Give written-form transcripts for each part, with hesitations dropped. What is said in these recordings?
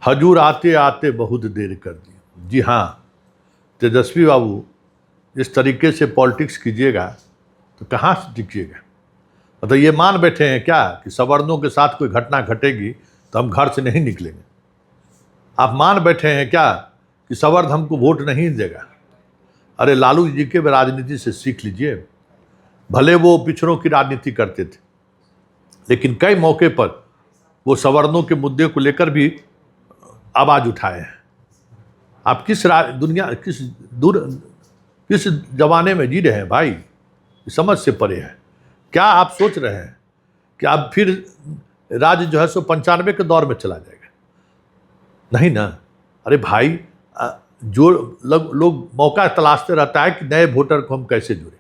हजूर आते आते बहुत देर कर दी। जी हाँ, तेजस्वी बाबू, इस तरीके से पॉलिटिक्स कीजिएगा तो कहाँ से टिकिएगा। मतलब ये मान बैठे हैं क्या कि सवर्णों के साथ कोई घटना घटेगी तो हम घर से नहीं निकलेंगे। आप मान बैठे हैं क्या कि सवर्ण हमको वोट नहीं देगा। अरे लालू जी के राजनीति से सीख लीजिए। भले वो पिछड़ों की राजनीति करते थे, लेकिन कई मौके पर वो सवर्णों के मुद्दे को लेकर भी आवाज उठाए हैं। आप किस जमाने में जी रहे हैं भाई, समझ से परे है। क्या आप सोच रहे हैं कि अब फिर राज्य जो है सो 95 के दौर में चला जाएगा? नहीं ना। अरे भाई, जो लोग मौका तलाशते रहता है कि नए वोटर को हम कैसे जुड़े,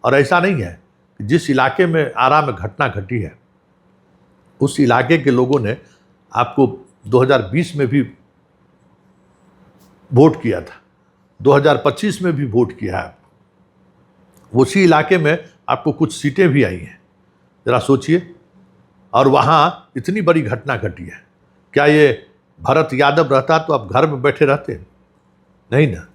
और ऐसा नहीं है कि जिस इलाके में आरा में घटना घटी है उस इलाके के लोगों ने आपको 2020 में भी वोट किया था, 2025 में भी वोट किया है। उसी इलाके में आपको कुछ सीटें भी आई हैं, जरा सोचिए। और वहाँ इतनी बड़ी घटना घटी है। क्या ये भरत यादव रहता तो आप घर में बैठे रहते? नहीं ना।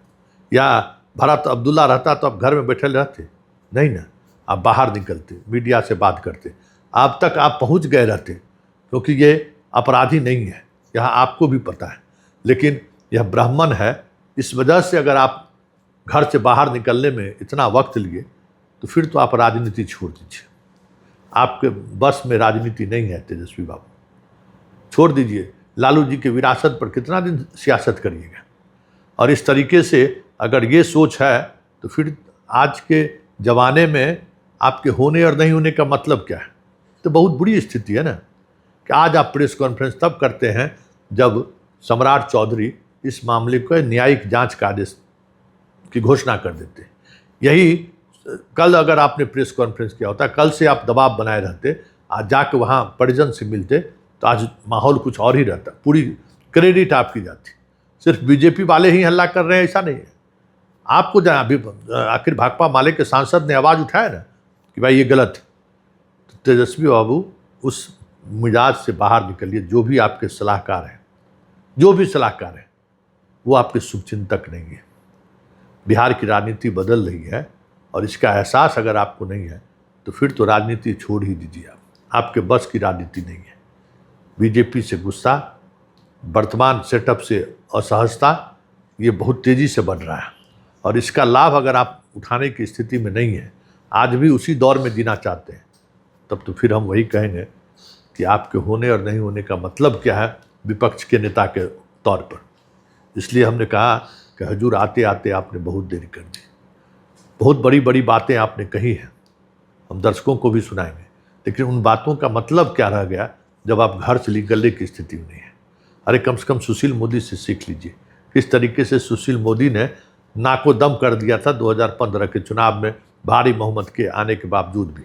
या भरत अब्दुल्ला रहता तो आप घर में बैठे रहते? नहीं ना। आप बाहर निकलते, मीडिया से बात करते, आप तक आप पहुँच गए रहते, क्योंकि ये अपराधी नहीं है, यह आपको भी पता है। लेकिन यह ब्राह्मण है, इस वजह से अगर आप घर से बाहर निकलने में इतना वक्त लिए तो फिर तो आप राजनीति छोड़ दीजिए। आपके बस में राजनीति नहीं है तेजस्वी बाबू, छोड़ दीजिए। लालू जी के विरासत पर कितना दिन सियासत करिएगा। और इस तरीके से अगर ये सोच है तो फिर आज के ज़माने में आपके होने और नहीं होने का मतलब क्या है? तो बहुत बुरी स्थिति है ना कि आज आप प्रेस कॉन्फ्रेंस तब करते हैं जब सम्राट चौधरी इस मामले को न्यायिक जांच का आदेश की घोषणा कर देते। यही कल अगर आपने प्रेस कॉन्फ्रेंस किया होता, कल से आप दबाव बनाए रहते, आज जाके वहाँ परिजन से मिलते, तो आज माहौल कुछ और ही रहता, पूरी क्रेडिट आपकी जाती। सिर्फ बीजेपी वाले ही हल्ला कर रहे हैं ऐसा नहीं है। आपको जहाँ अभी आखिर भाकपा माले के सांसद ने आवाज़ उठाया ना कि भाई ये गलत है, तो तेजस्वी बाबू उस मिजाज से बाहर निकलिए। जो भी आपके सलाहकार हैं, जो भी सलाहकार हैं, वो आपके शुभचिंतक नहीं है। बिहार की राजनीति बदल रही है और इसका एहसास अगर आपको नहीं है तो फिर तो राजनीति छोड़ ही दीजिए। आपके बस की राजनीति नहीं है। बीजेपी से गुस्सा, वर्तमान सेटअप से असहजता, ये बहुत तेज़ी से बढ़ रहा है और इसका लाभ अगर आप उठाने की स्थिति में नहीं है, आज भी उसी दौर में जीना चाहते हैं, तब तो फिर हम वही कहेंगे कि आपके होने और नहीं होने का मतलब क्या है विपक्ष के नेता के तौर पर। इसलिए हमने कहा कि हजूर आते आते आपने बहुत देर कर दी। बहुत बड़ी बड़ी बातें आपने कही हैं, हम दर्शकों को भी सुनाएंगे, लेकिन उन बातों का मतलब क्या रह गया जब आप घर से निकलने की स्थिति में नहीं है। अरे कम से कम सुशील मोदी से सीख लीजिए। किस तरीके से सुशील मोदी ने नाको दम कर दिया था 2015 के चुनाव में भारी बहुमत के आने के बावजूद भी।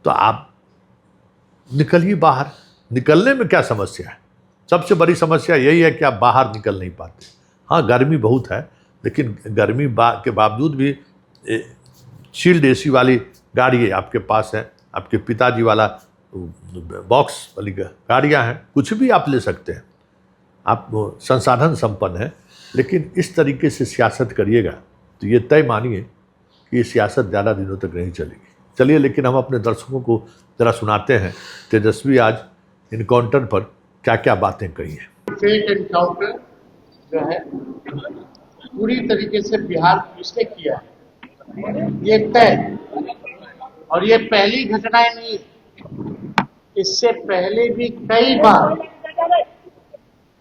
तो आप निकलिए बाहर। निकलने में क्या समस्या है? सबसे बड़ी समस्या यही है कि आप बाहर निकल नहीं पाते। हाँ, गर्मी बहुत है, लेकिन गर्मी के बावजूद भी शील्ड एसी वाली गाड़ी आपके पास है, आपके पिताजी वाला बॉक्स वाली गाड़ियाँ हैं, कुछ भी आप ले सकते हैं। आप संसाधन संपन्न हैं, लेकिन इस तरीके से सियासत करिएगा तो ये तय मानिए कि ये सियासत ज़्यादा दिनों तक नहीं चलेगी। चलिए, लेकिन हम अपने दर्शकों को ज़रा सुनाते हैं तेजस्वी आज इनकाउंटर पर क्या क्या बातें कही हैं। फेक एनकाउंटर जो है पूरी तरीके से बिहार पुलिस ने किया है, ये तय। और ये पहली घटनाएं नहीं, इससे पहले भी कई बार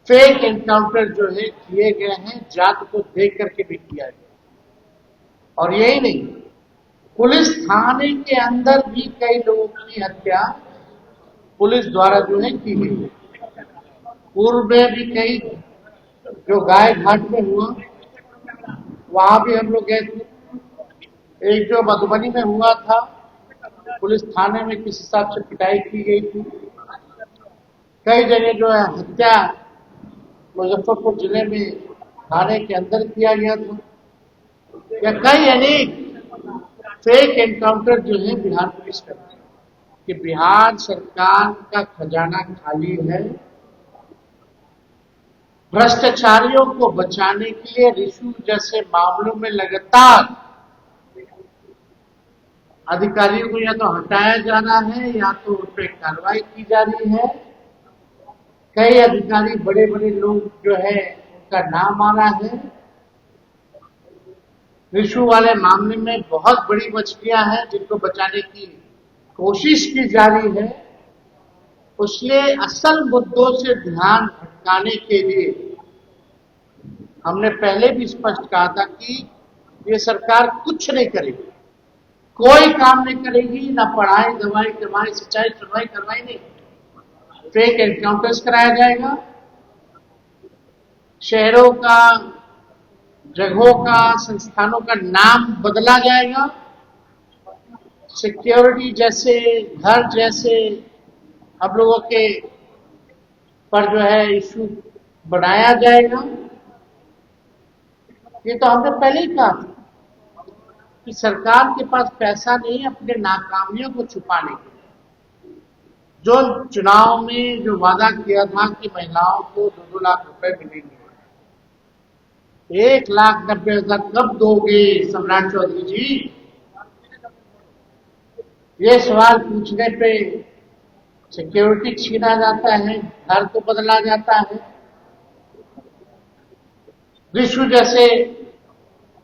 फेक एनकाउंटर जो है किए गए हैं, जात को देख करके भी किया गया। और यही नहीं, पुलिस थाने के अंदर भी कई लोगों की हत्या पुलिस द्वारा जो है की गई। पूर्व में भी कई, जो गाय घाट में हुआ वहां भी हम लोग गए थे। एक जो मधुबनी में हुआ था, पुलिस थाने में किस हिसाब से पिटाई की गई थी। कई जगह जो है हत्या मुजफ्फरपुर जिले में थाने के अंदर किया गया था। या कई अनेक फेक एनकाउंटर जो है बिहार पुलिस करती है कि बिहार सरकार का खजाना खाली है, भ्रष्टाचारियों को बचाने के लिए रिशु जैसे मामलों में लगातार अधिकारियों को या तो हटाया जा रहा है या तो उन पर कार्रवाई की जा रही है। कई अधिकारी बड़े बड़े लोग जो है उनका नाम आ रहा है। रिशु वाले मामले में बहुत बड़ी मछलियां हैं जिनको बचाने की कोशिश की जा रही है। इसलिए असल मुद्दों से ध्यान भटकाने के लिए हमने पहले भी स्पष्ट कहा था कि ये सरकार कुछ नहीं करेगी, कोई काम नहीं करेगी, ना पढ़ाई दवाई करवाई सिंचाई सुनवाई करवाई नहीं, फेक एनकाउंटर्स कराया जाएगा, शहरों का जगहों का संस्थानों का नाम बदला जाएगा, सिक्योरिटी जैसे घर जैसे हम लोगों के पर जो है इशू बनाया जाएगा। ये तो हमने पहले ही कहा था कि सरकार के पास पैसा नहीं है अपने नाकामियों को छुपाने के लिए। जो चुनाव में जो वादा किया था कि महिलाओं को 2-2 लाख रुपए मिलेंगे, 1,90,000 कब दोगे सम्राट चौधरी जी? ये सवाल पूछने पे सिक्योरिटी छीना जाता है, घर तो बदला जाता है। रिशु जैसे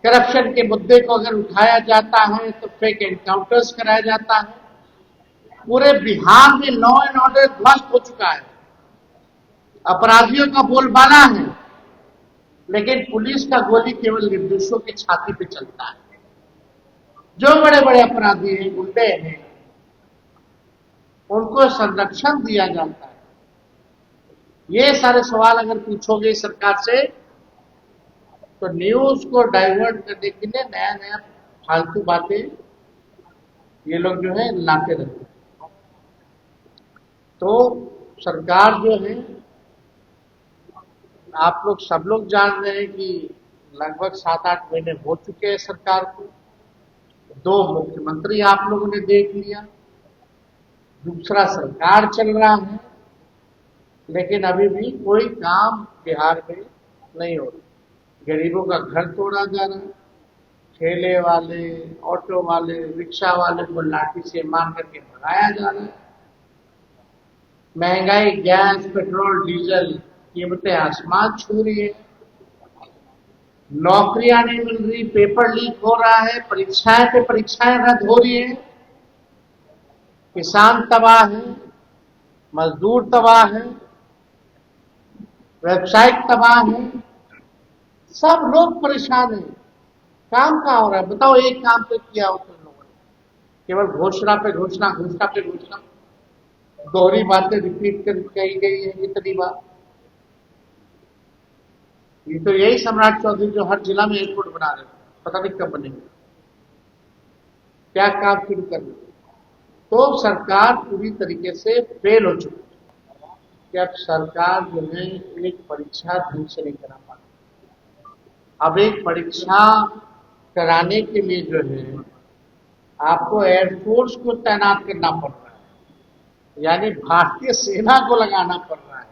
करप्शन के मुद्दे को अगर उठाया जाता है तो फेक एनकाउंटर्स कराया जाता है। पूरे बिहार में लॉ एंड ऑर्डर ध्वस्त हो चुका है, अपराधियों का बोलबाला है, लेकिन पुलिस का गोली केवल निर्दोषों की छाती पे चलता है। जो बड़े बड़े अपराधी हैं, गुंडे हैं, उनको संरक्षण दिया जाता है। ये सारे सवाल अगर पूछोगे सरकार से तो न्यूज को डाइवर्ट करने के लिए नया नया फालतू बातें ये लोग जो है लाते रहते हैं। तो सरकार जो है, आप लोग सब लोग जान रहे हैं कि लगभग 7-8 महीने हो चुके हैं सरकार को। 2 मुख्यमंत्री आप लोगों ने देख लिया, दूसरा सरकार चल रहा है, लेकिन अभी भी कोई काम बिहार में नहीं हो रहा। गरीबों का घर तोड़ा जा रहा है, ठेले वाले, ऑटो वाले, रिक्शा वाले को लाठी से मार करके भगाया जा रहा है। महंगाई, गैस, पेट्रोल, डीजल कीमतें आसमान छू रही है। नौकरियां नहीं मिल रही, पेपर लीक हो रहा है, परीक्षाएं पे परीक्षाएं रद्द हो रही है, किसान तबाह है, मजदूर तबाह है, व्यवसायिक तबाह है, सब लोग परेशान हैं। काम कहाँ हो रहा है बताओ? एक काम तो किया हो तुम लोगों ने, केवल घोषणा पे घोषणा, घोषणा पे घोषणा, दोहरी बातें रिपीट कर कही गई है कितनी बार। ये तो यही सम्राट चौधरी जो हर जिला में एयरपोर्ट बना रहे हैं, पता नहीं कब बनेंगे, क्या काम शुरू कर रहे। तो सरकार पूरी तरीके से फेल हो चुकी है कि अब सरकार जो है एक परीक्षा ढंग से नहीं करा पा रही। अब एक परीक्षा कराने के लिए जो है आपको एयरफोर्स को तैनात करना पड़ रहा है, यानी भारतीय सेना को लगाना पड़ रहा है।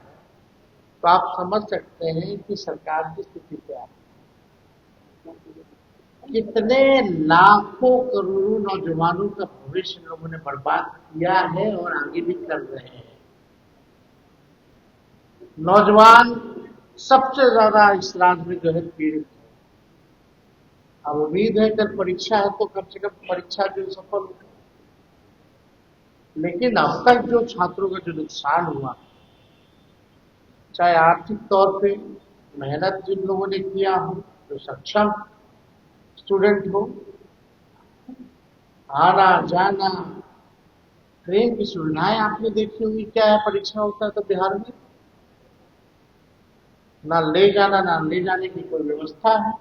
तो आप समझ सकते हैं कि सरकार की स्थिति क्या है। कितने लाखों करोड़ों नौजवानों का भविष्य लोगों ने बर्बाद किया है और आगे भी कर रहे हैं। नौजवान सबसे ज्यादा इस राज्य में जो है पीड़ित है। अब उम्मीद है कल परीक्षा है तो कम से कम परीक्षा जो सफल हो, लेकिन अब तक जो छात्रों का जो नुकसान हुआ, चाहे आर्थिक तौर पे मेहनत जिन लोगों ने किया हो, जो सक्षम स्टूडेंट हो, आना जाना, ट्रेन की सुविधाएं आपने देखी होगी क्या है। परीक्षा होता है तो बिहार में ना ले जाना ना ले जाने की कोई व्यवस्था है।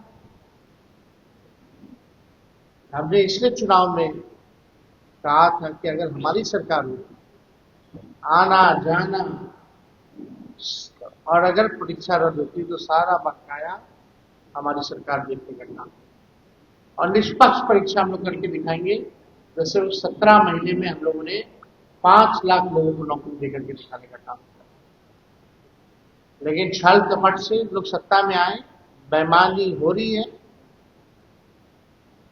हमने इसलिए चुनाव में कहा था कि अगर हमारी सरकार होती, आना जाना और अगर परीक्षा रद्द होती तो सारा बकाया हमारी सरकार देख के करना, और निष्पक्ष परीक्षा हम लोग करके दिखाएंगे। जैसे उस 17 महीने में हम लोगों ने 5 लाख लोगों को नौकरी देकर के दिखाने का काम किया। लेकिन छल कपट से लोग सत्ता में आए, बेईमानी हो रही है।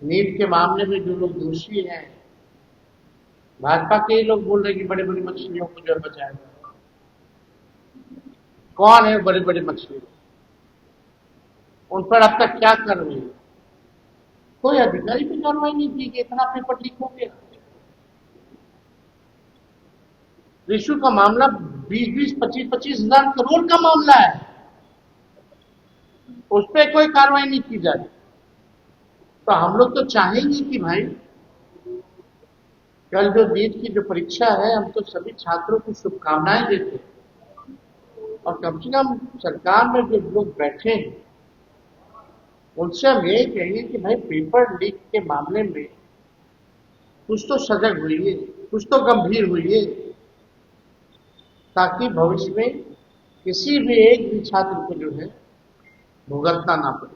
नीट के मामले में जो लोग दोषी हैं, भाजपा के ही लोग बोल रहे हैं कि बड़ी बड़ी मछलियों को जो है बचाएगा। कौन है बड़ी बड़ी मछली? उन पर अब तक क्या कार्रवाई हुई? कोई अधिकारी भी कार्रवाई नहीं की कि इतना पेपर लीक हो गया। रिशु का मामला 20-20, 25-25 हजार करोड़ का मामला है, उस पर कोई कार्रवाई नहीं की जा रही। तो हम लोग तो चाहेंगे कि भाई कल जो नीट की जो परीक्षा है, हम तो सभी छात्रों को शुभकामनाएं देते हैं, और कम से कम सरकार में जो लोग बैठे हैं उनसे हम यही कहेंगे कि भाई पेपर लीक के मामले में कुछ तो सजग हुई, कुछ तो गंभीर हुई, ताकि भविष्य में किसी भी एक भी छात्र को जो है भुगतना ना पड़े।